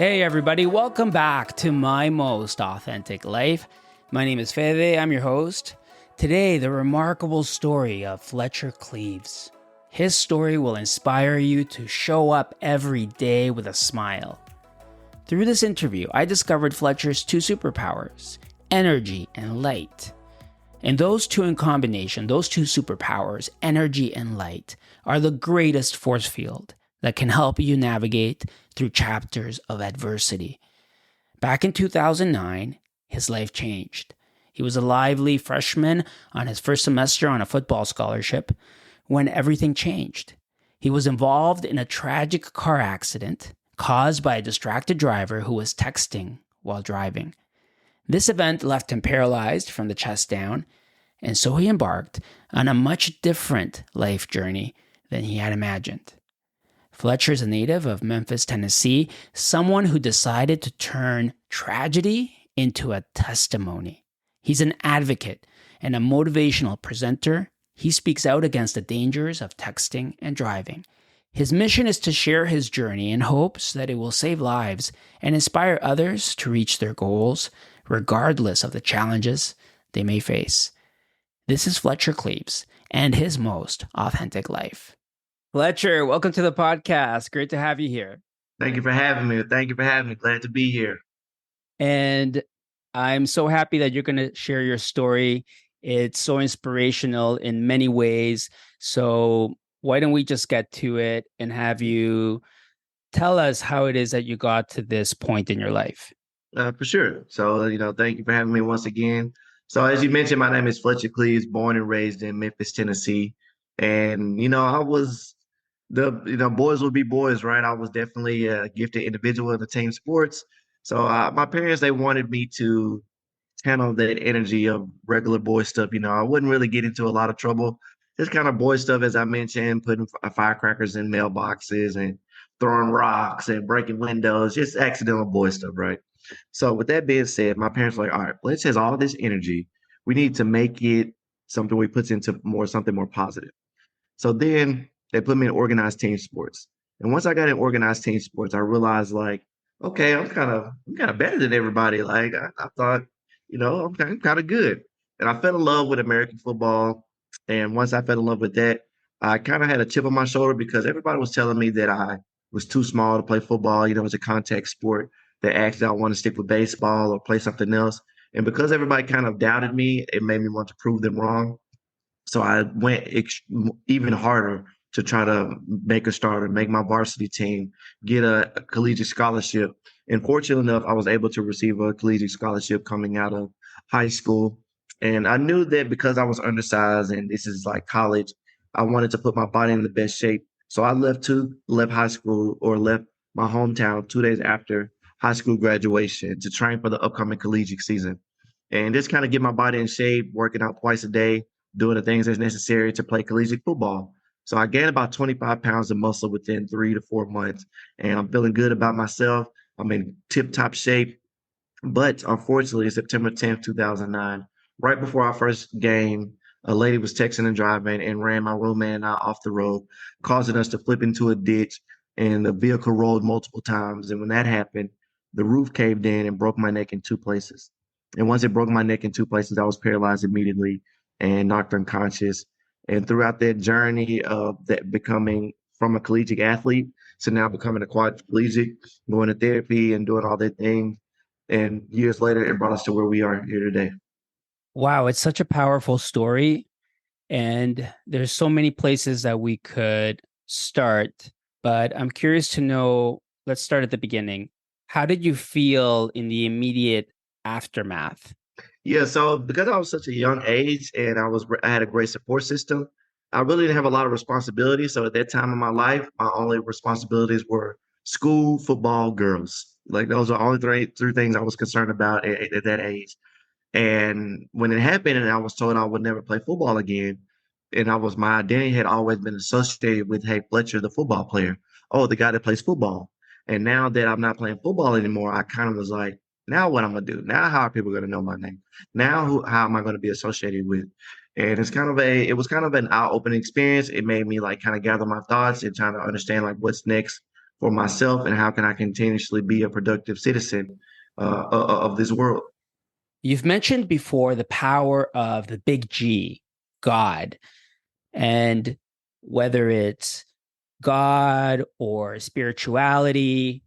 Hey everybody, welcome back to My Most Authentic Life. My name is Fede, I'm your host. Today, the remarkable story of Fletcher Cleaves. His story will inspire you to show up every day with a smile. Through this interview, I discovered Fletcher's two superpowers, energy and light. And those two in combination, those two superpowers, energy and light, are the greatest force field that can help you navigate through chapters of adversity. Back in 2009, his life changed. He was a lively freshman on his first semester on a football scholarship when everything changed. He was involved in a tragic car accident caused by a distracted driver who was texting while driving. This event left him paralyzed from the chest down, and so he embarked on a much different life journey than he had imagined. Fletcher is a native of Memphis, Tennessee, someone who decided to turn tragedy into a testimony. He's an advocate and a motivational presenter. He speaks out against the dangers of texting and driving. His mission is to share his journey in hopes that it will save lives and inspire others to reach their goals, regardless of the challenges they may face. This is Fletcher Cleaves and his most authentic life. Fletcher, welcome to the podcast. Great to have you here. Thank you for having me. Glad to be here. And I'm so happy that you're going to share your story. It's so inspirational in many ways. So why don't we just get to it and have you tell us how it is that you got to this point in your life? For sure. So, thank you for having me once again. So as you mentioned, my name is Fletcher Cleaves, born and raised in Memphis, Tennessee. And, I was boys will be boys, right? I was definitely a gifted individual in the team sports. So my parents, they wanted me to channel that energy of regular boy stuff. I wouldn't really get into a lot of trouble. Just kind of boy stuff, as I mentioned, putting firecrackers in mailboxes and throwing rocks and breaking windows, just accidental boy stuff, right? So with that being said, my parents were like, all right, let's has all this energy. We need to make it something we put into something more positive. So then they put me in organized team sports. And once I got in organized team sports, I realized like, okay, I'm kind of better than everybody. Like I thought, I'm kind of good. And I fell in love with American football. And once I fell in love with that, I kind of had a chip on my shoulder because everybody was telling me that I was too small to play football. It's a contact sport. That actually I want to stick with baseball or play something else. And because everybody kind of doubted me, it made me want to prove them wrong. So I went even harder to try to make a starter, make my varsity team, get a collegiate scholarship. And fortunately enough, I was able to receive a collegiate scholarship coming out of high school. And I knew that because I was undersized and this is like college, I wanted to put my body in the best shape. So I left high school or left my hometown 2 days after high school graduation to train for the upcoming collegiate season. And just kind of get my body in shape, working out twice a day, doing the things that's necessary to play collegiate football. So I gained about 25 pounds of muscle within 3 to 4 months, and I'm feeling good about myself. I'm in tip-top shape. But unfortunately, September 10th, 2009, right before our first game, a lady was texting and driving and ran my roommate and I off the road, causing us to flip into a ditch, and the vehicle rolled multiple times. And when that happened, the roof caved in and broke my neck in two places. And once it broke my neck in two places, I was paralyzed immediately and knocked unconscious. And throughout that journey of that becoming from a collegiate athlete to now becoming a quadriplegic, going to therapy and doing all that things, and years later, it brought us to where we are here today. Wow, it's such a powerful story. And there's so many places that we could start. But I'm curious to know, let's start at the beginning. How did you feel in the immediate aftermath? Yeah, so because I was such a young age and I had a great support system, I really didn't have a lot of responsibility. So at that time in my life, my only responsibilities were school, football, girls. Like those are the only three things I was concerned about at that age. And when it happened and I was told I would never play football again, and my identity had always been associated with, hey, Fletcher, the football player. Oh, the guy that plays football. And now that I'm not playing football anymore, I kind of was like, now what I'm gonna do? Now how are people gonna know my name? Now how am I gonna be associated with? And it was kind of an eye-opening experience. It made me like kind of gather my thoughts and trying to understand like what's next for myself, and how can I continuously be a productive citizen of this world. You've mentioned before the power of the big G, God, and whether it's God or spirituality,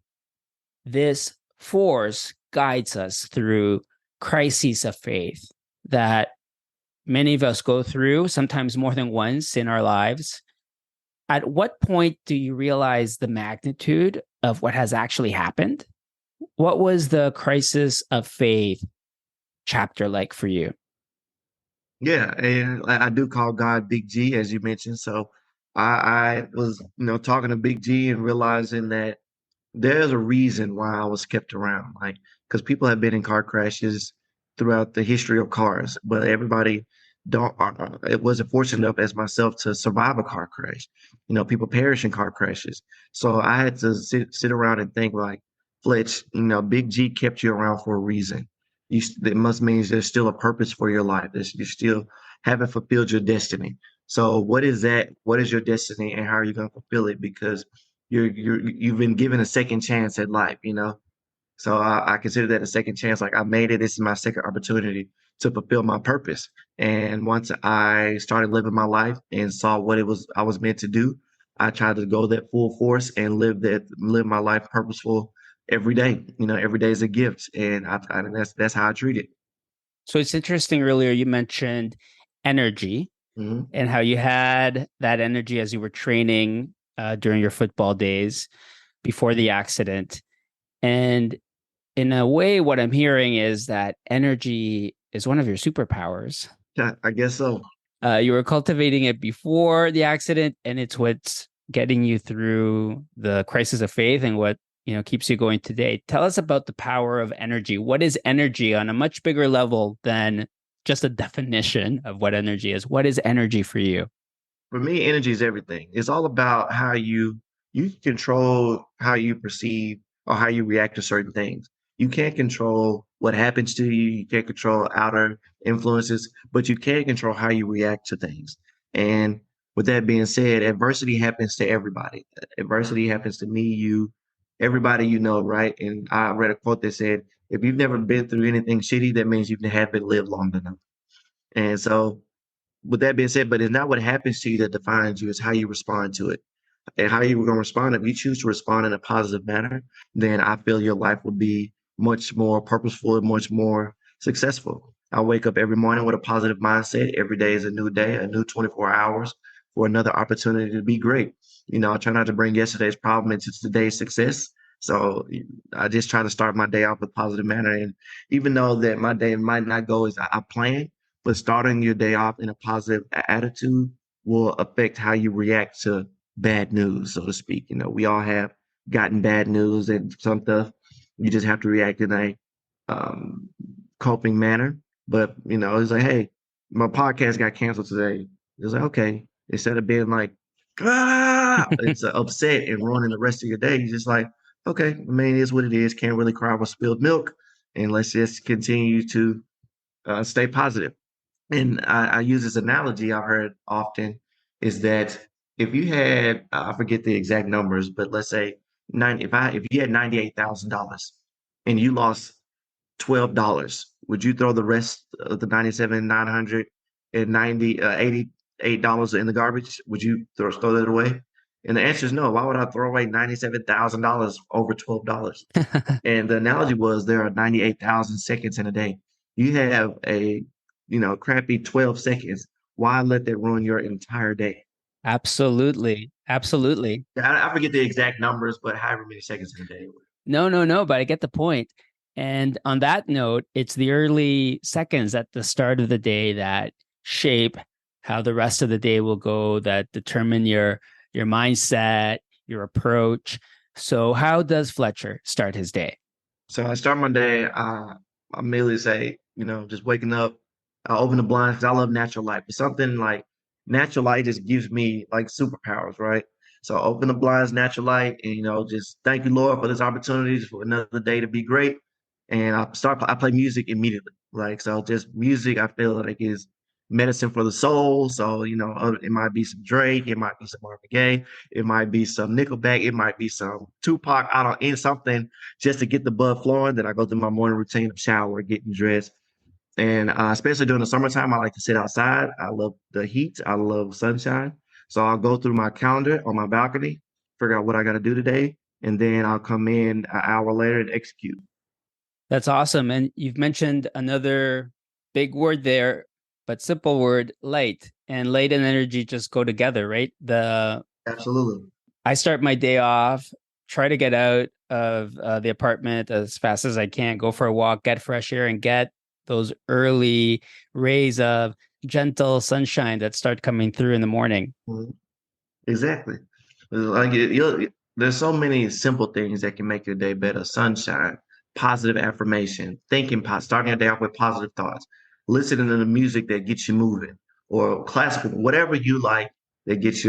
this force guides us through crises of faith that many of us go through, sometimes more than once in our lives. At what point do you realize the magnitude of what has actually happened? What was the crisis of faith chapter like for you? Yeah, and I do call God Big G, as you mentioned. So I was, talking to Big G and realizing that there's a reason why I was kept around, like because people have been in car crashes throughout the history of cars, but everybody don't. It wasn't fortunate enough as myself to survive a car crash. People perish in car crashes, so I had to sit around and think like, Fletch, Big G kept you around for a reason. It must mean there's still a purpose for your life. You still haven't fulfilled your destiny. So what is that? What is your destiny, and how are you going to fulfill it? Because you've been given a second chance at life. So I consider that a second chance. Like I made it. This is my second opportunity to fulfill my purpose. And once I started living my life and saw what it was I was meant to do, I tried to go that full force and live my life purposeful every day. Every day is a gift, and that's how I treat it. So it's interesting. Earlier, you mentioned energy Hmm. and how you had that energy as you were training during your football days before the accident. And in a way, what I'm hearing is that energy is one of your superpowers. Yeah, I guess so. You were cultivating it before the accident, and it's what's getting you through the crisis of faith and what keeps you going today. Tell us about the power of energy. What is energy on a much bigger level than just a definition of what energy is? What is energy for you? For me, energy is everything. It's all about how you control how you perceive or how you react to certain things. You can't control what happens to you. You can't control outer influences, but you can control how you react to things. And with that being said, adversity happens to everybody. Adversity happens to me, you, everybody right? And I read a quote that said, if you've never been through anything shitty, that means you haven't lived long enough. And so with that being said, but it's not what happens to you that defines you, it's how you respond to it. And how you were going to respond. If you choose to respond in a positive manner, then I feel your life would be much more purposeful and much more successful. I wake up every morning with a positive mindset. Every day is a new day, a new 24 hours for another opportunity to be great. I try not to bring yesterday's problem into today's success. So I just try to start my day off with positive manner. And even though that my day might not go as I plan, but starting your day off in a positive attitude will affect how you react to bad news, so to speak. We all have gotten bad news and some stuff. You just have to react in a um, coping manner. But it's like, hey, my podcast got canceled today. It's like, okay, instead of being like, it's upset and ruining the rest of your day, you're just like, okay, I mean, it is what it is. Can't really cry over spilled milk, and let's just continue to stay positive. And I use this analogy I've heard often is that if you had, I forget the exact numbers, but let's say if you had $98,000 and you lost $12, would you throw the rest of the 88 dollars in the garbage? Would you throw that away? And the answer is no. Why would I throw away $97,000 over $12? And the analogy was there are 98,000 seconds in a day. You have a, crappy 12 seconds. Why let that ruin your entire day? Absolutely. Absolutely. I forget the exact numbers, but however many seconds in a day. No, no, no, but I get the point. And on that note, it's the early seconds at the start of the day that shape how the rest of the day will go, that determine your mindset, your approach. So how does Fletcher start his day? So I start my day. I immediately say, just waking up. I open the blinds because I love natural light. But something like natural light just gives me like superpowers, right? So I open the blinds, natural light, and just thank you, Lord, for this opportunity, just for another day to be great. And I play music immediately. Like so, just music. I feel like is medicine for the soul. So, it might be some Drake, it might be some Marvin Gaye, it might be some Nickelback, it might be some Tupac. I don't in something just to get the blood flowing. Then I go through my morning routine of shower, getting dressed. And especially during the summertime, I like to sit outside. I love the heat. I love sunshine. So I'll go through my calendar on my balcony, figure out what I got to do today, and then I'll come in an hour later and execute. That's awesome. And you've mentioned another big word there, but simple word, light. And light and energy just go together, right? Absolutely. I start my day off, try to get out of the apartment as fast as I can, go for a walk, get fresh air, and get those early rays of gentle sunshine that start coming through in the morning. Mhm. Exactly. Like there's so many simple things that can make your day better. Sunshine, positive affirmation, starting your day off with positive thoughts, listening to the music that gets you moving, or classical, whatever you like that gets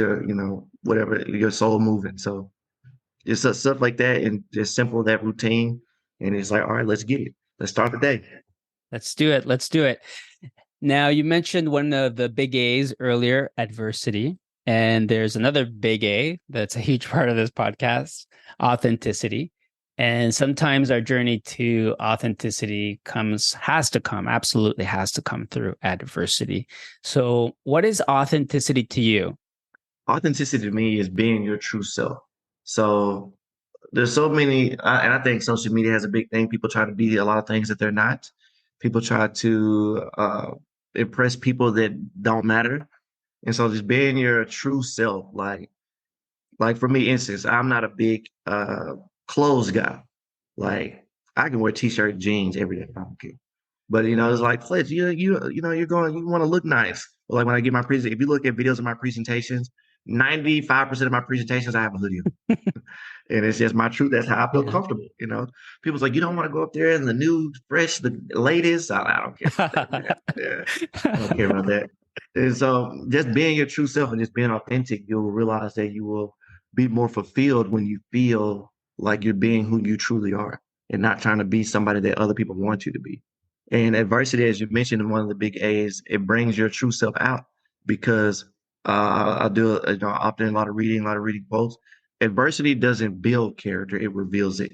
whatever your soul moving. So it's stuff like that, and just simple that routine, and it's like, all right, let's get it. Let's start the day. Let's do it. Let's do it. Now, you mentioned one of the big A's earlier, adversity. And there's another big A that's a huge part of this podcast, authenticity. And sometimes our journey to authenticity absolutely has to come through adversity. So, what is authenticity to you? Authenticity to me is being your true self. So there's so many, and I think social media has a big thing. People try to be a lot of things that they're not. People try to impress people that don't matter. And so just being your true self, like for me, instance, I'm not a big clothes guy. Like I can wear t-shirt, jeans every day. I don't care. But it's like Fletch, you want to look nice. But like when I get my presentation, if you look at videos of my presentations, 95% of my presentations I have a hoodie on. And it's just my truth. That's how I feel Yeah. comfortable. People's like, you don't want to go up there in the new, fresh, the latest. I don't care about that, man. Yeah, I don't care about that. And so just being your true self and just being authentic, you'll realize that you will be more fulfilled when you feel like you're being who you truly are and not trying to be somebody that other people want you to be. And adversity, as you mentioned in one of the big A's, it brings your true self out because I do, I opt in a lot of reading quotes. Adversity doesn't build character; it reveals it.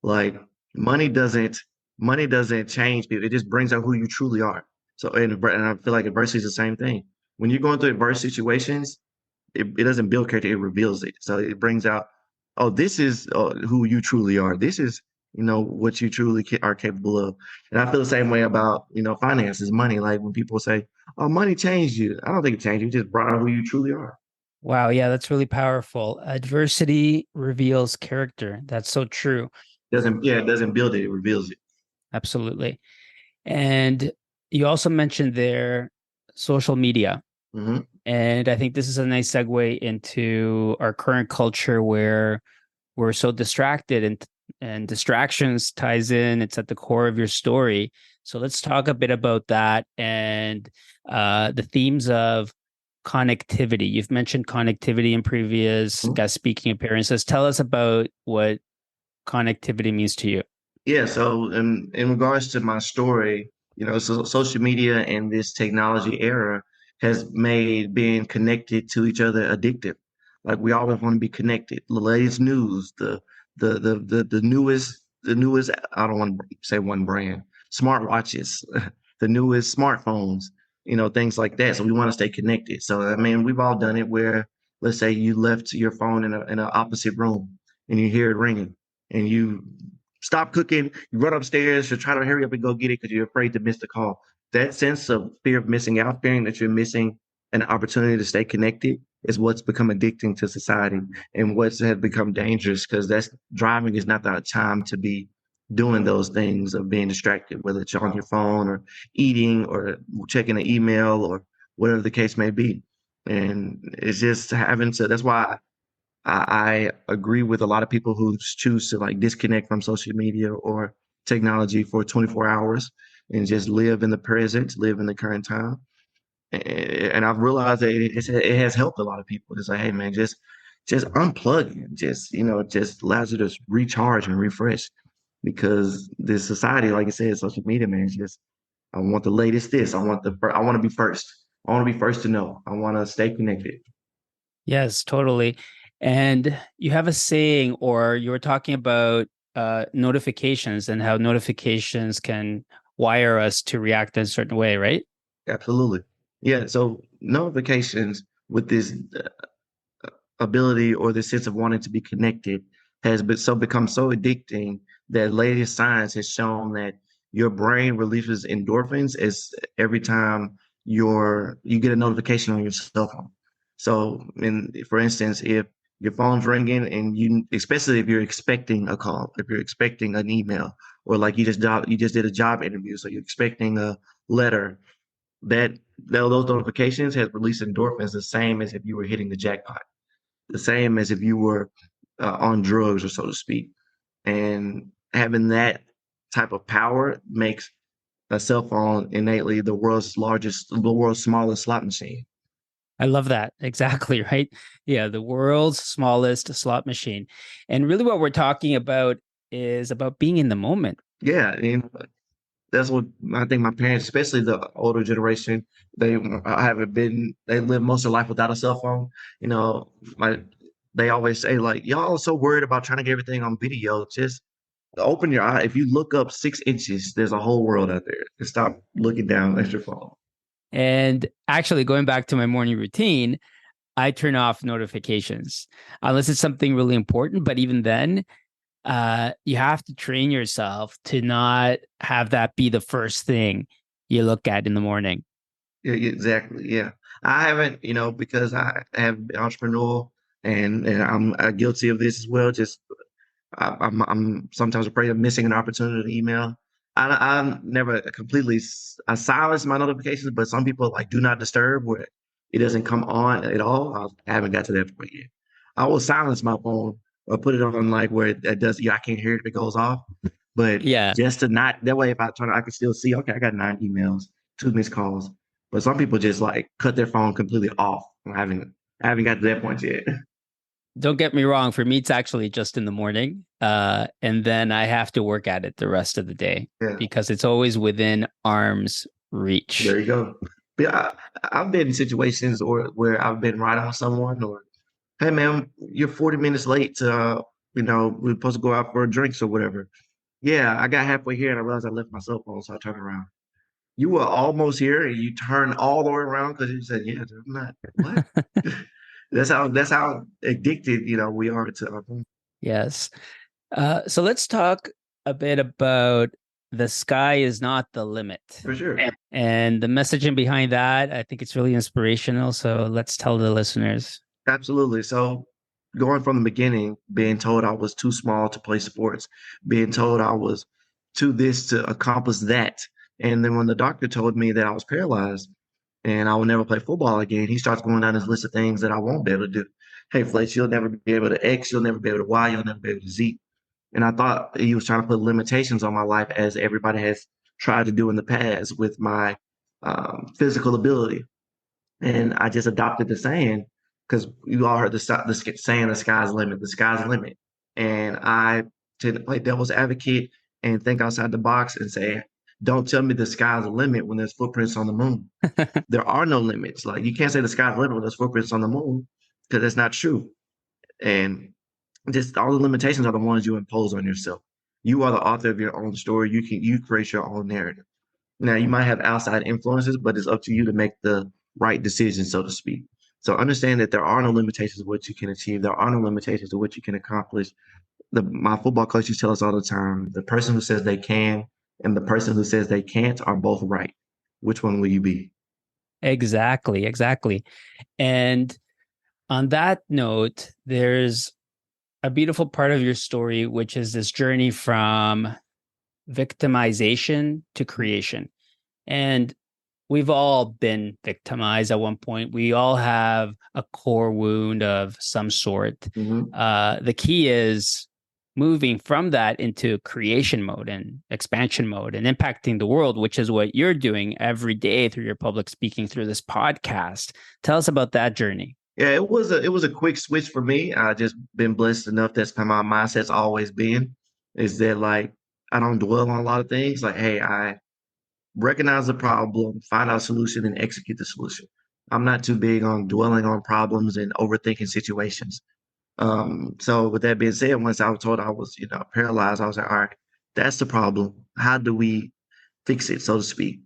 Like money doesn't, money doesn't change people; it just brings out who you truly are. So, and I feel like adversity is the same thing. When you're going through adverse situations, it doesn't build character; it reveals it. So it brings out, oh, this is who you truly are. This is what you truly are capable of. And I feel the same way about finances, money. Like when people say, "Oh, money changed you," I don't think it changed you. It just brought out who you truly are. Wow. Yeah, that's really powerful. Adversity reveals character. That's so true. It doesn't build it; it reveals it. Absolutely. And you also mentioned there social media. Hmm. And I think this is a nice segue into our current culture where we're so distracted, and distractions ties in. It's at the core of your story. So let's talk a bit about that and the themes of connectivity. You've mentioned connectivity in previous guest speaking appearances. Tell us about what connectivity means to you. Yeah, so in regards to my story, social media and this technology era has made being connected to each other addictive. Like we always want to be connected. The latest news, the newest, I don't want to say one brand, smartwatches, the newest smartphones, things like that. So we want to stay connected. So I mean, we've all done it where let's say you left your phone in an opposite room and you hear it ringing and you stop cooking, you run upstairs to try to hurry up and go get it because you're afraid to miss the call. That sense of fear of missing out, fearing that you're missing an opportunity to stay connected is what's become addicting to society and what's has become dangerous because that's driving is not the time to be doing those things of being distracted, whether it's on your phone or eating or checking an email or whatever the case may be. And it's just having to, that's why I agree with a lot of people who choose to like disconnect from social media or technology for 24 hours and just live in the present, live in the current time. And I've realized that it has helped a lot of people. It's like, hey man, just unplug and just allows you to recharge and refresh because this society, like I said, social media, man, it's just I want the latest this. I want to be first. I want to be first to know. I want to stay connected. Yes, totally. And you have a saying, or you were talking about notifications and how notifications can wire us to react in a certain way, right? Absolutely. Yeah. So notifications with this ability or the sense of wanting to be connected has become so addicting that latest science has shown that your brain releases endorphins as every time you get a notification on your cell phone. So, for instance, if your phone's ringing and especially if you're expecting a call, if you're expecting an email, or like you just did a job interview, so you're expecting a letter, that those notifications has released endorphins the same as if you were hitting the jackpot, the same as if you were on drugs, or so to speak. And having that type of power makes a cell phone innately the world's smallest slot machine. I love that. Exactly, right? Yeah, the world's smallest slot machine. And really what we're talking about is about being in the moment. Yeah, and that's what I think my parents, especially the older generation, they haven't been, they live most of their life without a cell phone. You know, like they always say, like, y'all are so worried about trying to get everything on video. Just open your eye. If you look up 6 inches, there's a whole world out there. And stop looking down at your phone. And actually, going back to my morning routine, I turn off notifications unless it's something really important. But even then, you have to train yourself to not have that be the first thing you look at in the morning. Yeah, exactly. Yeah. I haven't, because I have been entrepreneurial, and I'm guilty of this as well. Just I'm sometimes afraid of missing an opportunity to email. I'm never I silence my notifications, but some people like do not disturb where it doesn't come on at all. I haven't got to that point yet. I will silence my phone or put it on like where it does. Yeah, I can't hear it if it goes off. But Yeah. just to not that way, if I turn, I can still see. Okay, I got 9 emails, 2 missed calls. But some people just like cut their phone completely off. I haven't got to that point yet. Don't get me wrong. For me, it's actually just in the morning. And then I have to work at it the rest of the day Yeah. because it's always within arm's reach. There you go. Yeah, I've been in situations where I've been riding with someone, or, hey man, you're 40 minutes late to, we're supposed to go out for drinks or whatever. Yeah, I got halfway here and I realized I left my cell phone, so I turned around. You were almost here and you turned all the way around because you said, yeah, I'm not. What? That's how addicted, we are to our phone. Yes. So let's talk a bit about the sky is not the limit. For sure. And the messaging behind that, I think it's really inspirational. So let's tell the listeners. Absolutely. So going from the beginning, being told I was too small to play sports, being told I was too this to accomplish that. And then when the doctor told me that I was paralyzed and I will never play football again, he starts going down his list of things that I won't be able to do. Hey, Fletch, you'll never be able to X, you'll never be able to Y, you'll never be able to Z. And I thought he was trying to put limitations on my life as everybody has tried to do in the past with my physical ability. And I just adopted the saying because you all heard the saying, the sky's the limit, the sky's the limit. And I tend to play devil's advocate and think outside the box and say, don't tell me the sky's the limit when there's footprints on the moon. There are no limits. Like you can't say the sky's the limit when there's footprints on the moon because that's not true. And just all the limitations are the ones you impose on yourself. You are the author of your own story. You create your own narrative. Now, you might have outside influences, but it's up to you to make the right decision, so to speak. So understand that there are no limitations of what you can achieve. There are no limitations of what you can accomplish. My football coaches tell us all the time, the person who says they can and the person who says they can't are both right. Which one will you be? Exactly. Exactly. And on that note, there's a beautiful part of your story, which is this journey from victimization to creation. And we've all been victimized at one point. We all have a core wound of some sort. Mm-hmm. The key is moving from that into creation mode and expansion mode and impacting the world, which is what you're doing every day through your public speaking through this podcast. Tell us about that journey. Yeah, it was a quick switch for me. I just been blessed enough. That's how my mindset's always been. Is that like I don't dwell on a lot of things. Like, hey, recognize the problem, find out a solution, and execute the solution. I'm not too big on dwelling on problems and overthinking situations. So with that being said, once I was told I was, paralyzed, I was like, all right, that's the problem. How do we fix it, so to speak?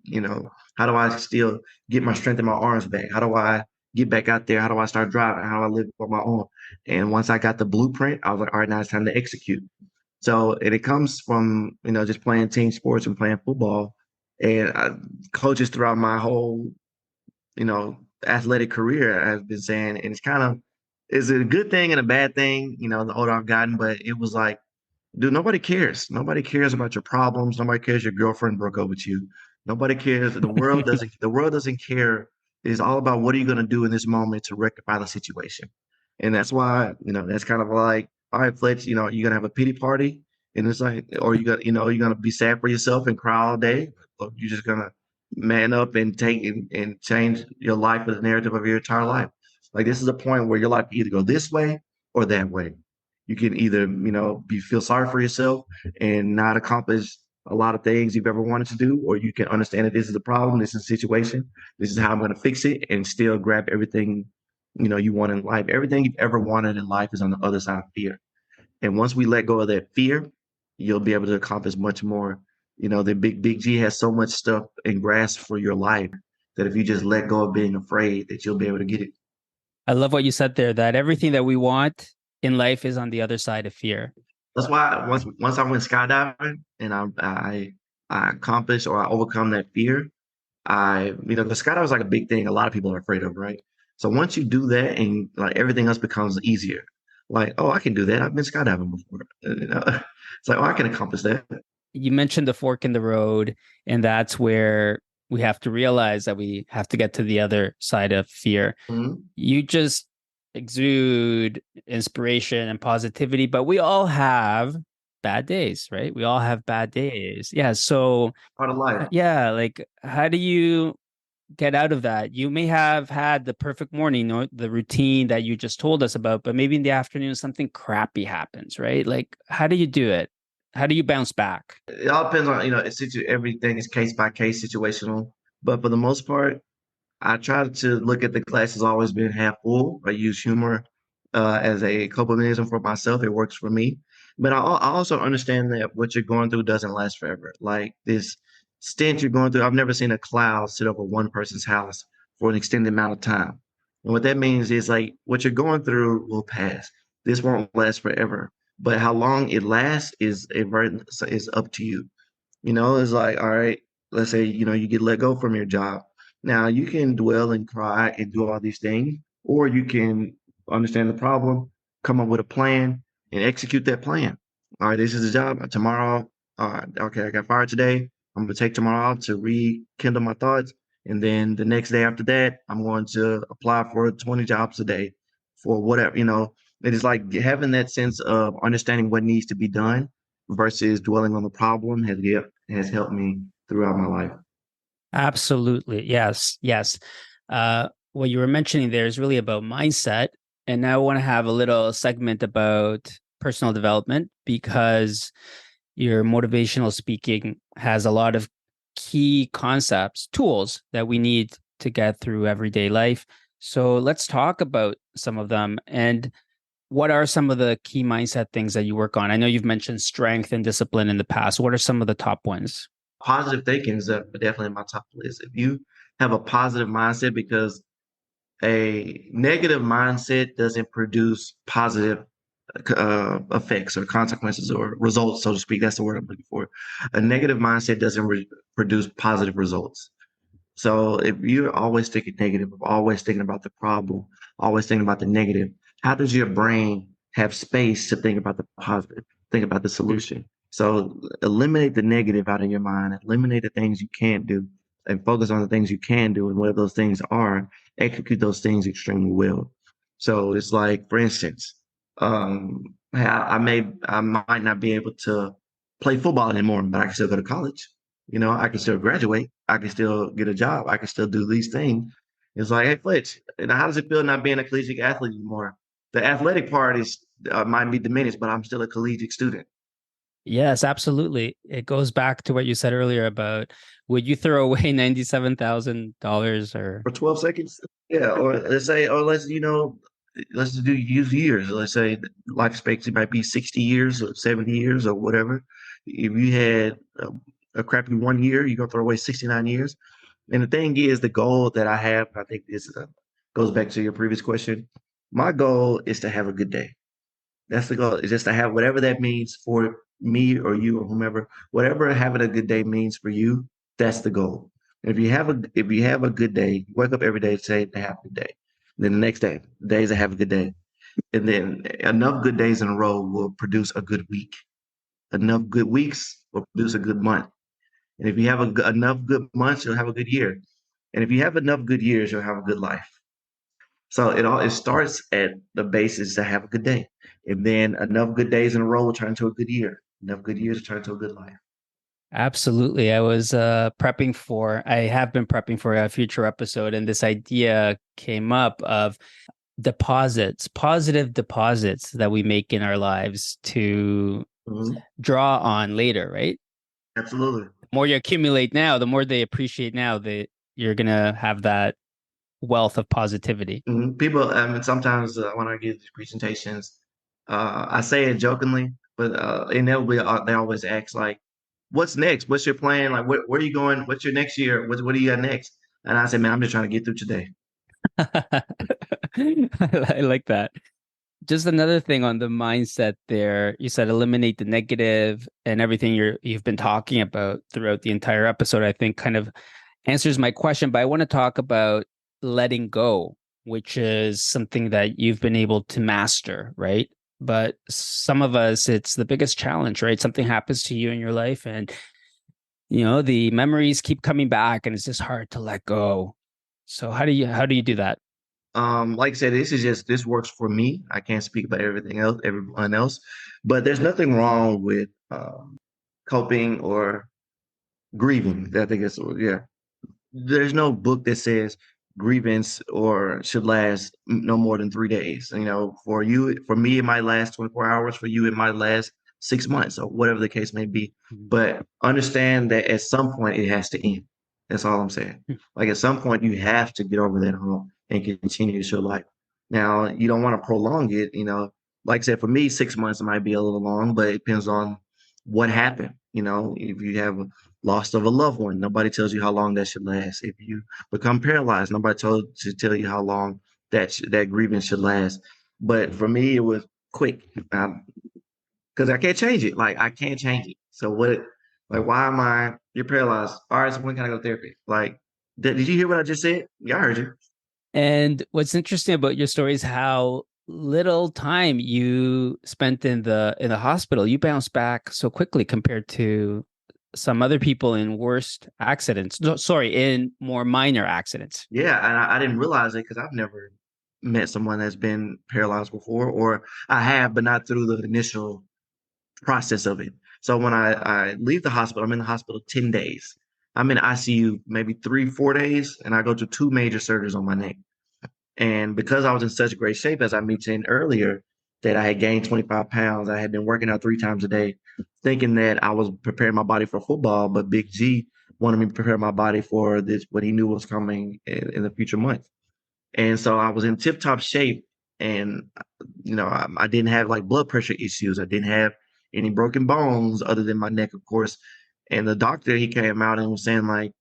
How do I still get my strength in my arms back? How do I get back out there? How do I start driving? How do I live on my own? And once I got the blueprint, I was like, all right, now it's time to execute. So, and it comes from, just playing team sports and playing football. And coaches throughout my whole, you know, athletic career have been saying, and it's a good thing and a bad thing, the older I've gotten, but it was like, dude, nobody cares. Nobody cares about your problems. Nobody cares your girlfriend broke up with you. Nobody cares. The world doesn't care. It's all about what are you going to do in this moment to rectify the situation. And that's why, that's kind of like, all right, Fletch, you're gonna have a pity party. And it's like, or you're gonna be sad for yourself and cry all day, or you're just gonna man up and take and change your life or the narrative of your entire life. Like this is a point where your life can either go this way or that way. You can either, feel sorry for yourself and not accomplish a lot of things you've ever wanted to do, or you can understand that this is a problem, this is a situation, this is how I'm going to fix it, and still grab everything, you want in life. Everything you've ever wanted in life is on the other side of fear. And once we let go of that fear, you'll be able to accomplish much more. The big G has so much stuff and grasp for your life that if you just let go of being afraid, that you'll be able to get it. I love what you said there, that everything that we want in life is on the other side of fear. That's why once I went skydiving and I accomplished or I overcome that fear, the skydive is like a big thing. A lot of people are afraid of, right? So once you do that and like everything else becomes easier, like, oh, I can do that. I've been skydiving before. It's like, oh, I can accomplish that. You mentioned the fork in the road, and that's where we have to realize that we have to get to the other side of fear. Mhm. You just exude inspiration and positivity, but we all have bad days, right? We all have bad days. Yeah. So, Part of life. yeah, like how do you get out of that? You may have had the perfect morning or the routine that you just told us about, but maybe in the afternoon something crappy happens, right? Like, how do you do it? How do you bounce back? It all depends on, everything is case by case situational. But for the most part, I try to look at the glass as always being half full. I use humor as a coping mechanism for myself. It works for me. But I also understand that what you're going through doesn't last forever. Like this stench you're going through, I've never seen a cloud sit over one person's house for an extended amount of time. And what that means is like what you're going through will pass. This won't last forever. But how long it lasts is up to you. It's like, all right, let's say, you get let go from your job. Now you can dwell and cry and do all these things, or you can understand the problem, come up with a plan and execute that plan. All right, this is the job. Tomorrow, okay, I got fired today. I'm gonna take tomorrow off to rekindle my thoughts. And then the next day after that, I'm going to apply for 20 jobs a day for whatever, it is like having that sense of understanding what needs to be done versus dwelling on the problem has helped me throughout my life. Absolutely. Yes. Yes. What you were mentioning there is really about mindset. And now I want to have a little segment about personal development because your motivational speaking has a lot of key concepts, tools that we need to get through everyday life. So let's talk about some of them. And what are some of the key mindset things that you work on? I know you've mentioned strength and discipline in the past. What are some of the top ones? Positive thinking is definitely in my top list. If you have a positive mindset, because a negative mindset doesn't produce positive effects or consequences or results, so to speak. That's the word I'm looking for. A negative mindset doesn't produce positive results. So if you're always thinking negative, always thinking about the problem, always thinking about the negative, how does your brain have space to think about the positive, think about the solution? So eliminate the negative out of your mind, eliminate the things you can't do, and focus on the things you can do. And whatever those things are, execute those things extremely well. So it's like, for instance, I might not be able to play football anymore, but I can still go to college. I can still graduate. I can still get a job. I can still do these things. It's like, hey, Fletch, how does it feel not being a collegiate athlete anymore? The athletic part is might be diminished, but I'm still a collegiate student. Yes, absolutely. It goes back to what you said earlier about would you throw away $97,000 or For 12 seconds. Yeah, or let's say, or let's do use years. Let's say life expectancy might be 60 years or 70 years or whatever. If you had a crappy 1 year, you're gonna throw away 69 years. And the thing is, the goal that I have, I think this goes back to your previous question. My goal is to have a good day. That's the goal. Is just to have whatever that means for me or you or whomever, whatever having a good day means for you. That's the goal. If you have a good day, you wake up every day and say to have a good day. Then the next day, days to have a good day, and then enough good days in a row will produce a good week. Enough good weeks will produce a good month. And if you have enough good months, you'll have a good year. And if you have enough good years, you'll have a good life. So it starts at the basis to have a good day. And then enough good days in a row will turn to a good year. Enough good years to turn to a good life. absolutely. I have been prepping for a future episode, and this idea came up of deposits, positive deposits that we make in our lives to Mhm. draw on later, right? Absolutely. The more you accumulate now, the more they appreciate now that you're gonna have that wealth of positivity. People, I mean, sometimes when I give these presentations, I say it jokingly, but inevitably they always ask like, "What's next? What's your plan? Like, where are you going? What's your next year? What do you got next?" And I say, "Man, I'm just trying to get through today." I like that. Just another thing on the mindset there. You said eliminate the negative and everything you've been talking about throughout the entire episode, I think kind of answers my question, but I want to talk about letting go, which is something that you've been able to master, right? But some of us, it's the biggest challenge, right? Something happens to you in your life and the memories keep coming back and it's just hard to let go. So how do you do that? Like I said, this works for me. I can't speak about everyone else, but there's nothing wrong with coping or grieving. I think it's yeah. There's no book that says grievance or should last no more than 3 days. For you, for me, it might last 24 hours. For you, it might last 6 months or whatever the case may be. But understand that at some point it has to end. That's all I'm saying. Like at some point you have to get over that hump and continue your life. Now you don't want to prolong it. Like I said, for me, 6 months might be a little long, but it depends on what happened. If you have loss of a loved one, nobody tells you how long that should last. If you become paralyzed, nobody told to tell you how long that grievance should last. But for me, it was quick because I can't change it. Like I can't change it. So what? Like why am I? You're paralyzed. All right, so when can I go to therapy? Like, did you hear what I just said? Yeah, I heard you. And what's interesting about your story is how little time you spent in the hospital. You bounced back so quickly compared to some other people in worst accidents. No, sorry, in more minor accidents. Yeah, and I didn't realize it because I've never met someone that's been paralyzed before, or I have, but not through the initial process of it. So when I leave the hospital, I'm in the hospital 10 days. I'm in ICU maybe 3, 4 days, and I go to two major surgeries on my neck. And because I was in such great shape, as I mentioned earlier, that I had gained 25 pounds, I had been working out 3 times a day, thinking that I was preparing my body for football. But Big G wanted me to prepare my body for this, what he knew was coming in the future months. And so I was in tip top shape. And, I didn't have like blood pressure issues. I didn't have any broken bones other than my neck, of course. And the doctor, he came out and was saying, like,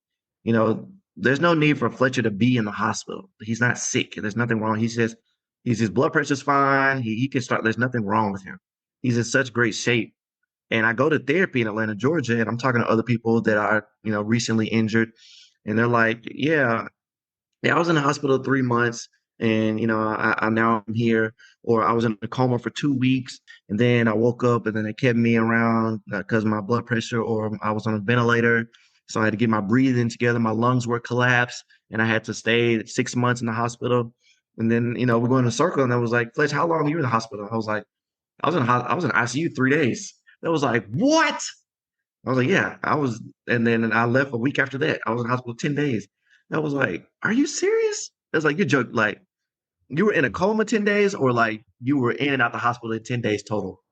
there's no need for Fletcher to be in the hospital. He's not sick. There's nothing wrong. He says his blood pressure's fine. He can start. There's nothing wrong with him. He's in such great shape. And I go to therapy in Atlanta, Georgia, and I'm talking to other people that are, recently injured. And they're like, yeah, I was in the hospital 3 months, and I now I'm here, or I was in a coma for 2 weeks, and then I woke up, and then they kept me around because of my blood pressure, or I was on a ventilator, so I had to get my breathing together. My lungs were collapsed, and I had to stay 6 months in the hospital. And then we're going in a circle, and I was like, Fletch, how long were you in the hospital? I was like, I was in ICU 3 days. That was like, what? I was like, yeah, I was, and then I left a week after that. I was in hospital 10 days. I was like, are you serious? It was like, you joke, like you were in a coma 10 days or like you were in and out the hospital in 10 days total.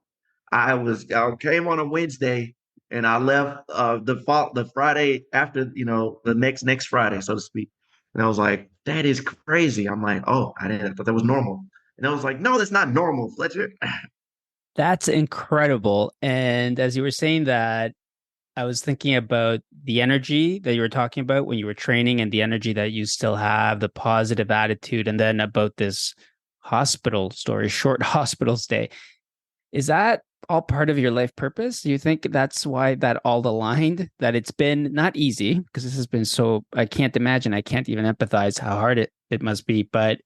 I came on a Wednesday and I left the Friday after, the next Friday, so to speak. And I was like, that is crazy. I'm like, oh, I thought that was normal. And I was like, no, that's not normal, Fletcher. That's incredible. And as you were saying that, I was thinking about the energy that you were talking about when you were training and the energy that you still have, the positive attitude, and then about this hospital story, short hospital stay. Is that all part of your life purpose? Do you think that's why that all aligned? That it's been not easy because this has been so, I can't imagine, I can't even empathize how hard it must be. But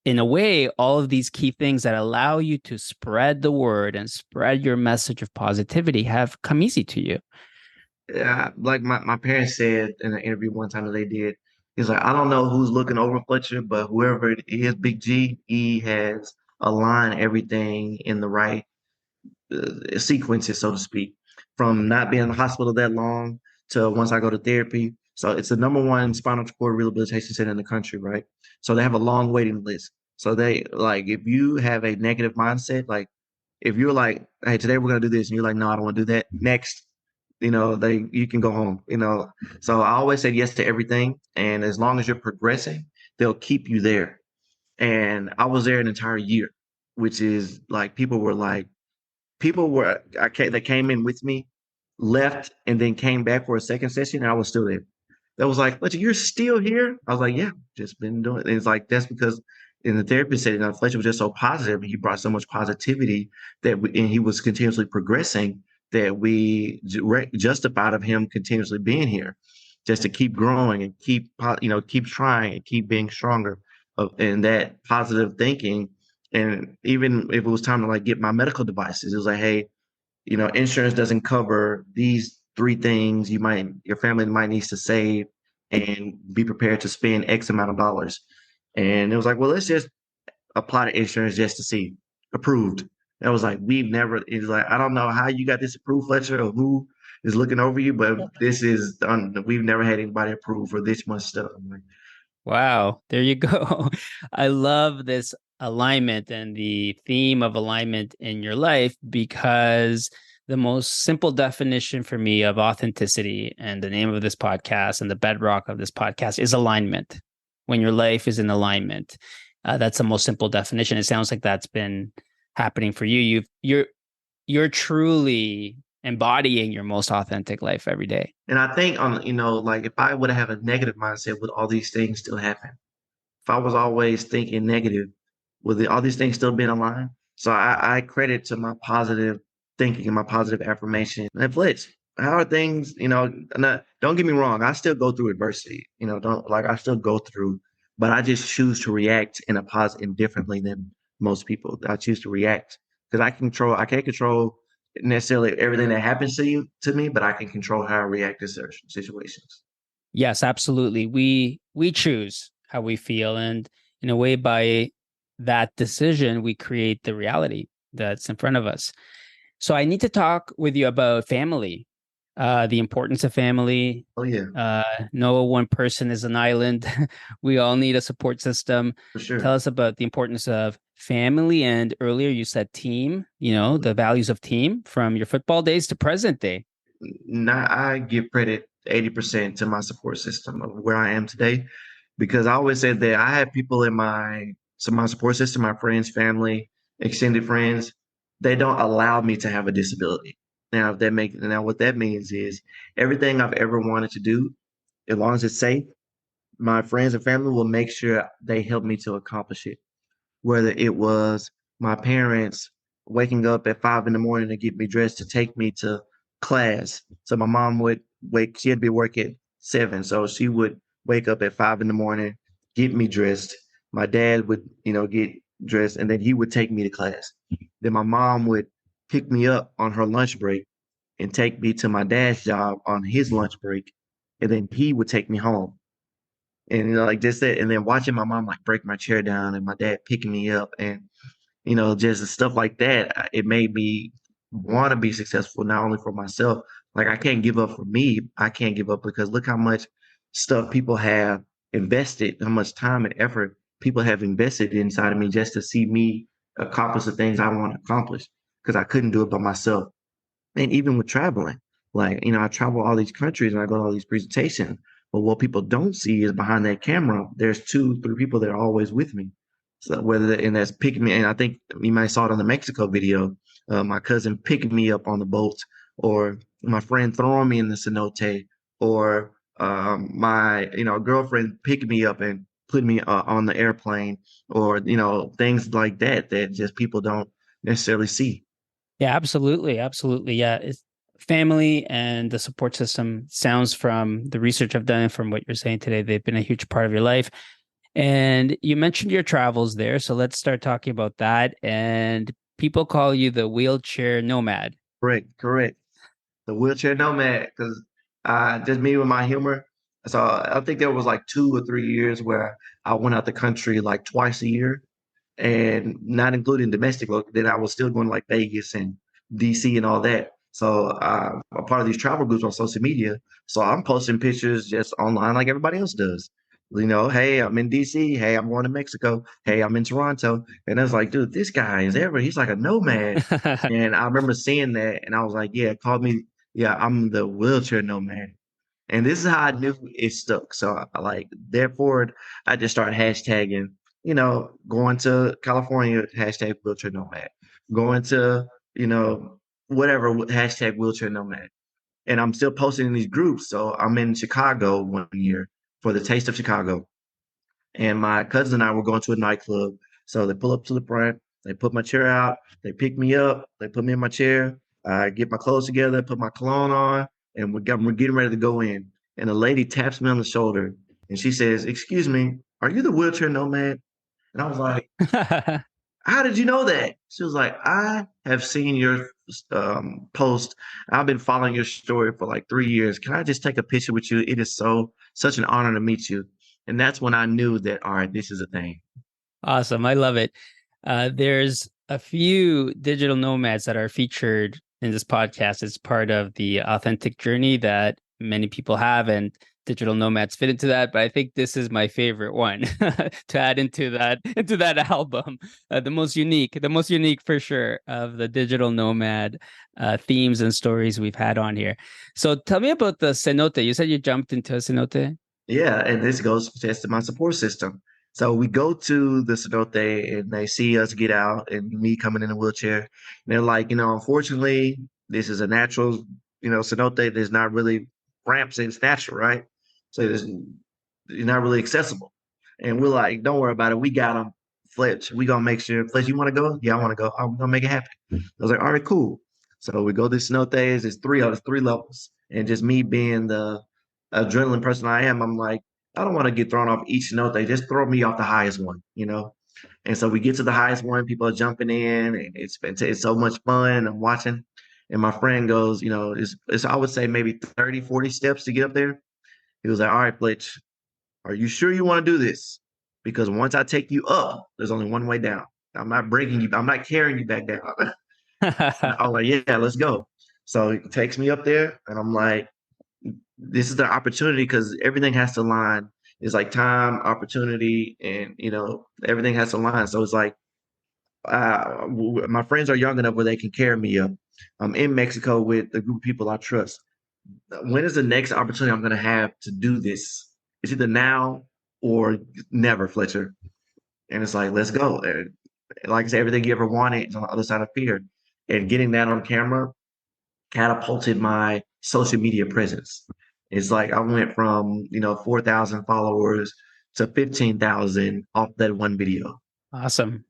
in a way, all of these key things that allow you to spread the word and spread your message of positivity have come easy to you. Yeah, like my parents said in an interview one time that they did, he's like, I don't know who's looking over Fletcher, but whoever it is, Big G, he has aligned everything in the right sequences, so to speak, from not being in the hospital that long to once I go to therapy. So it's the number one spinal cord rehabilitation center in the country, right? So they have a long waiting list. So they like if you have a negative mindset, like if you're like, hey, today we're gonna do this, and you're like, no, I don't want to do that. Next, you can go home. So I always say yes to everything, and as long as you're progressing, they'll keep you there. And I was there an entire year, which is like they came in with me, left, and then came back for a second session, and I was still there. That was like, Fletcher, you're still here? I was like, yeah, just been doing it. And it's like, that's because in the therapy setting, Fletcher was just so positive. He brought so much positivity and he was continuously progressing that we justified of him continuously being here just to keep growing and keep trying and keep being stronger in that positive thinking. And even if it was time to like get my medical devices, it was like, hey, insurance doesn't cover these three things. Your family might needs to save and be prepared to spend X amount of dollars. And it was like, well, let's just apply the insurance just to see approved. That was like, it's like, I don't know how you got this approved, Fletcher, or who is looking over you, but this is done. We've never had anybody approved for this much stuff. I'm like, Wow, there you go. I love this alignment and the theme of alignment in your life because the most simple definition for me of authenticity and the name of this podcast and the bedrock of this podcast is alignment. When your life is in alignment, that's the most simple definition. It sounds like that's been happening for you. You're truly embodying your most authentic life every day. and I think like if I would have a negative mindset, would all these things still happen? If I was always thinking negative, would all these things still be aligned? So I credit to my positive thinking and my positive affirmation. And Fletch, how are things? Don't get me wrong. I still go through adversity. Don't like I still go through, but I just choose to react in a positive differently than most people. I choose to react because I can't control necessarily everything that happens to me, but I can control how I react to certain situations. Yes, absolutely. We choose how we feel, and in a way, by that decision, we create the reality that's in front of us. So I need to talk with you about family, the importance of family. Oh yeah, Uh, no one person is an island. We all need a support system. for Tell sure. us about the importance of family. And earlier you said team, the values of team from your football days to present day. Now I give credit 80% to my support system of where I am today because I always said that I have people in my support system, my friends, family, extended friends, they don't allow me to have a disability. Now what that means is everything I've ever wanted to do, as long as it's safe, my friends and family will make sure they help me to accomplish it, whether it was my parents waking up at 5 in the morning to get me dressed to take me to class. So my mom would she had to be work at 7. So she would wake up at 5 in the morning, get me dressed. My dad would, get dressed and then he would take me to class. Then my mom would pick me up on her lunch break and take me to my dad's job on his lunch break. And then he would take me home. And like just that, and then watching my mom like break my chair down and my dad picking me up and just stuff like that, it made me want to be successful not only for myself. Like I can't give up for me. I can't give up because look how much stuff people have invested, how much time and effort people have invested inside of me just to see me accomplish the things I want to accomplish. because I couldn't do it by myself. And even with traveling, like, I travel all these countries and I go to all these presentations. But what people don't see is behind that camera, there's two, three people that are always with me. So and that's picking me. And I think you might saw it on the Mexico video. My cousin picking me up on the boat, or my friend throwing me in the cenote, or my, girlfriend picking me up and putting me on the airplane, or, things like that, that just people don't necessarily see. Yeah, absolutely. Absolutely. Yeah. It's family and the support system sounds from the research I've done and from what you're saying today. They've been a huge part of your life. And you mentioned your travels there. So let's start talking about that. And people call you the wheelchair nomad. Correct, correct. The wheelchair nomad, because just me with my humor. So I think there was like 2 or 3 years where I went out the country like twice a year, and not including domestic local. Then I was still going to like Vegas and DC and all that. So I'm part of these travel groups on social media. So I'm posting pictures just online like everybody else does. Hey, I'm in DC. Hey, I'm going to Mexico. Hey, I'm in Toronto. And I was like, dude, this guy is everywhere. He's like a nomad. And I remember seeing that, and I was like, yeah, call me. Yeah, I'm the wheelchair nomad. And this is how I knew it stuck. So I like, therefore, I just started hashtagging, going to California, hashtag wheelchair nomad, going to, you know, whatever, hashtag wheelchair nomad. And I'm still posting in these groups. So I'm in Chicago one year for the Taste of Chicago. And my cousin and I were going to a nightclub. So they pull up to the front, they put my chair out, they pick me up, they put me in my chair. I get my clothes together, put my cologne on, and we're getting ready to go in. And a lady taps me on the shoulder and she says, "Excuse me, are you the wheelchair nomad?" And I was like, "How did you know that?" She was like, "I have seen your post. I've been following your story for like 3 years. Can I just take a picture with you? It is such an honor to meet you." And that's when I knew that, all right, this is a thing. Awesome. I love it. There's a few digital nomads that are featured in this podcast as part of the authentic journey that many people have, and digital nomads fit into that. But I think this is my favorite one to add into that album. The most unique for sure of the digital nomad themes and stories we've had on here. So tell me about the cenote. You said you jumped into a cenote. Yeah, and this goes to my support system. So we go to the cenote and they see us get out and me coming in a wheelchair. And they're like, unfortunately, this is a natural, cenote. There's not really ramps and it's natural, right? So you're not really accessible. And we're like, don't worry about it. We got them. Fletch, we gonna make sure. Fletch, you want to go? Yeah, I want to go. I'm gonna make it happen. I was like, all right, cool. So we go to cenotes. There's three levels, and just me being the adrenaline person I am, I'm like, I don't want to get thrown off each note. They just throw me off the highest one. And so we get to the highest one, people are jumping in, and it's so much fun. And I'm watching, and my friend goes, it's I would say maybe 30, 40 steps to get up there. He was like, all right, Fletch, are you sure you want to do this? Because once I take you up, there's only one way down. I'm not breaking you, I'm not carrying you back down. And I was like, yeah, let's go. So he takes me up there, and I'm like, this is the opportunity because everything has to align. It's like time, opportunity, and everything has to align. So it's like my friends are young enough where they can carry me up. I'm in Mexico with a group of people I trust. When is the next opportunity I'm going to have to do this? It's either now or never, Fletcher. And it's like, let's go. And like I said, everything you ever wanted is on the other side of fear. And getting that on camera catapulted my social media presence. It's like I went from, 4,000 followers to 15,000 off that one video. Awesome.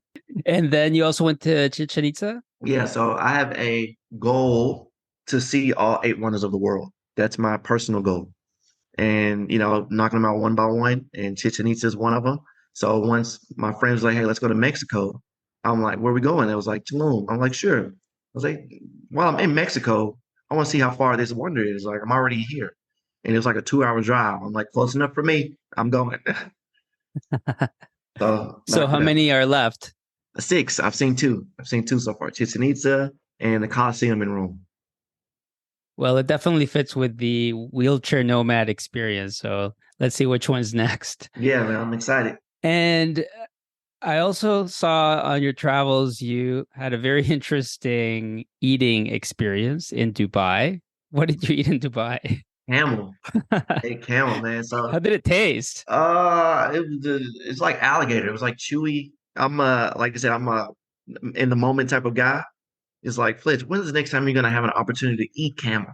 And then you also went to Chichen Itza? Yeah, so I have a goal to see all eight wonders of the world. That's my personal goal. And, knocking them out one by one, and Chichen Itza is one of them. So once my friend was like, hey, let's go to Mexico, I'm like, where are we going? It was like, Tulum. I'm like, sure. I was like, while I'm in Mexico, I want to see how far this wonder is. Like, I'm already here. And it was like a 2 hour drive. I'm like, close enough for me. I'm going. So So knocked how it out. many are left? Six. I've seen two. I've seen two so far. Chichen Itza and the Colosseum in Rome. Well, it definitely fits with the wheelchair nomad experience. So let's see which one's next. Yeah, man, I'm excited. And I also saw on your travels you had a very interesting eating experience in Dubai. What did you eat in Dubai? Camel, ate camel, man. So How did it taste? it's like alligator. It was like chewy. I'm like I said, I'm a in the moment type of guy. It's like, Fletch, when's the next time you're gonna have an opportunity to eat camel?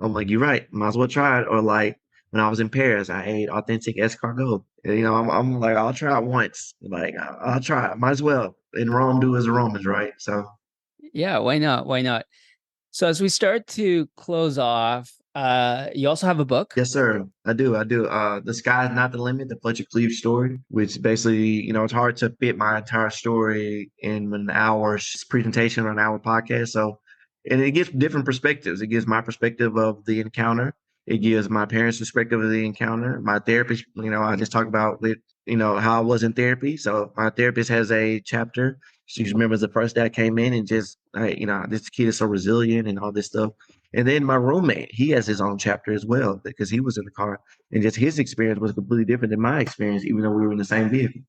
I'm like, you're right. Might as well try it. Or like when I was in Paris, I ate authentic escargot. And, I'm like, I'll try it once. Like, I'll try it. Might as well. In Rome, do as the Romans, right? So, Yeah, why not? Why not? So as we start to close off, you also have a book. yes, sir. I do. I do. The sky's not the limit. The Fletcher Cleaves story, which basically, it's hard to fit my entire story in an hour's presentation or an hour podcast. So, and it gives different perspectives. It gives my perspective of the encounter. It gives my parents' perspective of the encounter. My therapist, I just talked about with, how I was in therapy. So my therapist has a chapter. She remembers the first day I came in and just, hey, this kid is so resilient and all this stuff. And then my roommate, he has his own chapter as well because he was in the car and just his experience was completely different than my experience, even though we were in the same vehicle.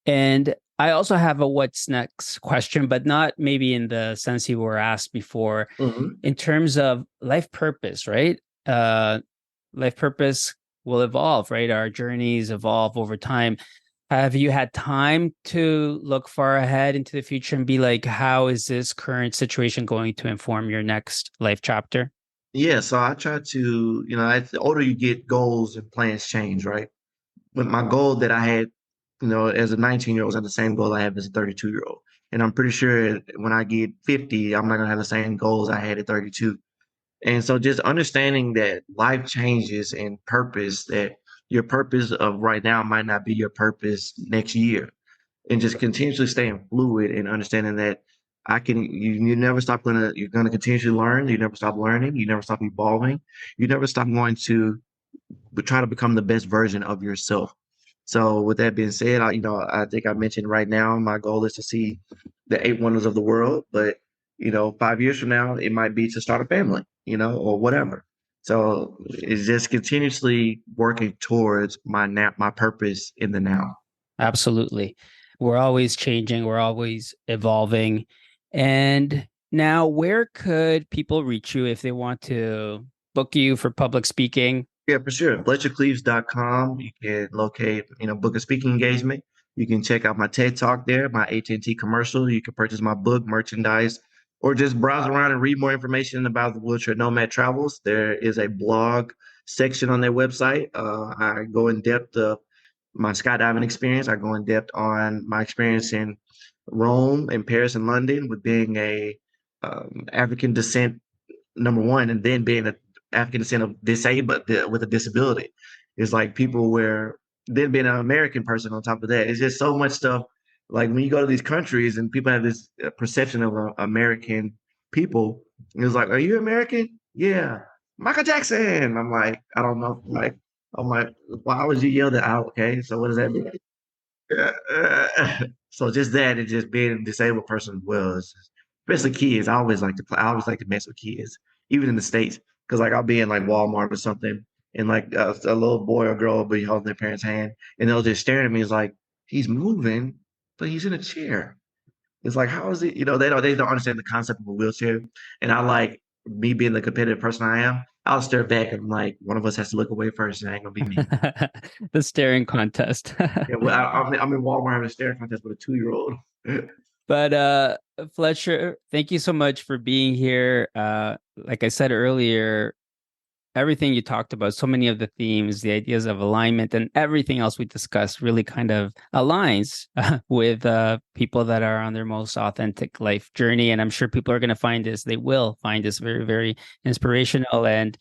And I also have a what's next question, but not maybe in the sense you were asked before, Hmm. in terms of life purpose, right? Uh, Life purpose will evolve, right? Our journeys evolve over time. Have you had time to look far ahead into the future and be like, how is this current situation going to inform your next life chapter? Yeah, so I try to, as the older you get, goals and plans change, right? But my goal that I had, as a 19-year-old was not the same goal I have as a 32-year-old. And I'm pretty sure when I get 50, I'm not gonna have the same goals I had at 32. And so just understanding that life changes and purpose, that your purpose of right now might not be your purpose next year. And just continuously staying fluid and understanding that you never stop you're gonna continuously learn, you never stop learning, you never stop evolving, you never stop going to try to become the best version of yourself. So with that being said, I think I mentioned right now my goal is to see the eight wonders of the world, but 5 years from now it might be to start a family, or whatever. So it's just continuously working towards my purpose in the now. Absolutely. We're always changing, we're always evolving. And now, where could people reach you if they want to book you for public speaking? Yeah, for sure. FletcherCleaves.com. You can locate, book a speaking engagement. You can check out my TED Talk there, my AT&T commercial. You can purchase my book, merchandise, or just browse around and read more information about the Wheelchair Nomad Travels. There is a blog section on their website. I go in depth of my skydiving experience. I go in depth on my experience in Rome and Paris and London with being a African descent number one, and then being an African descent of disabled with a disability. It's like people where then being an American person on top of that. It's just so much stuff. Like when you go to these countries and people have this perception of American people, it's like, are you American? Yeah, Michael Jackson. I'm like, I don't know. Like, I'm like, why would you yell that out? Okay, so what does that mean? So just that and just being a disabled person as well, especially kids. I always like to play. I always like to mess with kids, even in the States, because like I'll be in like Walmart or something, and like a little boy or girl will be holding their parent's hand, and they'll just stare at me. It's like he's moving, but he's in a chair. It's like how is it? They don't understand the concept of a wheelchair, and I like me being the competitive person I am. I'll stare back and I'm like one of us has to look away first, and it ain't gonna be me. The staring contest. Yeah, well, I'm in Walmart having a staring contest with a 2-year-old. But Fletcher, thank you so much for being here. Like I said earlier, everything you talked about, so many of the themes, the ideas of alignment, and everything else we discussed really kind of aligns with people that are on their most authentic life journey. And I'm sure people are going to find this, they will find this very, very inspirational. And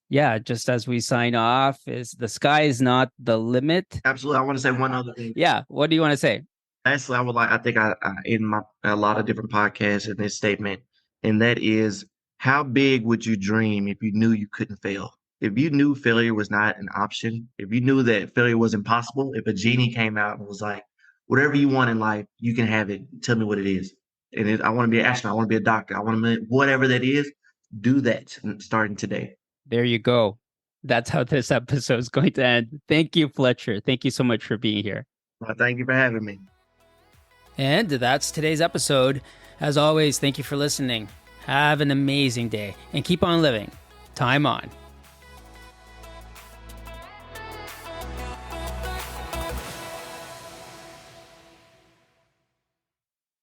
yeah, just as we sign off, is the sky is not the limit. Absolutely. I want to say one other thing. Yeah. What do you want to say? Actually, I think I in my a lot of different podcasts in this statement, and that is how big would you dream if you knew you couldn't fail? If you knew failure was not an option, if you knew that failure was impossible, if a genie came out and was like, whatever you want in life, you can have it. Tell me what it is. I want to be an astronaut. I want to be a doctor. I want to be whatever that is. Do that starting today. There you go. That's how this episode is going to end. Thank you, Fletcher. Thank you so much for being here. Thank you for having me. And that's today's episode. As always, thank you for listening. Have an amazing day and keep on living. Time on.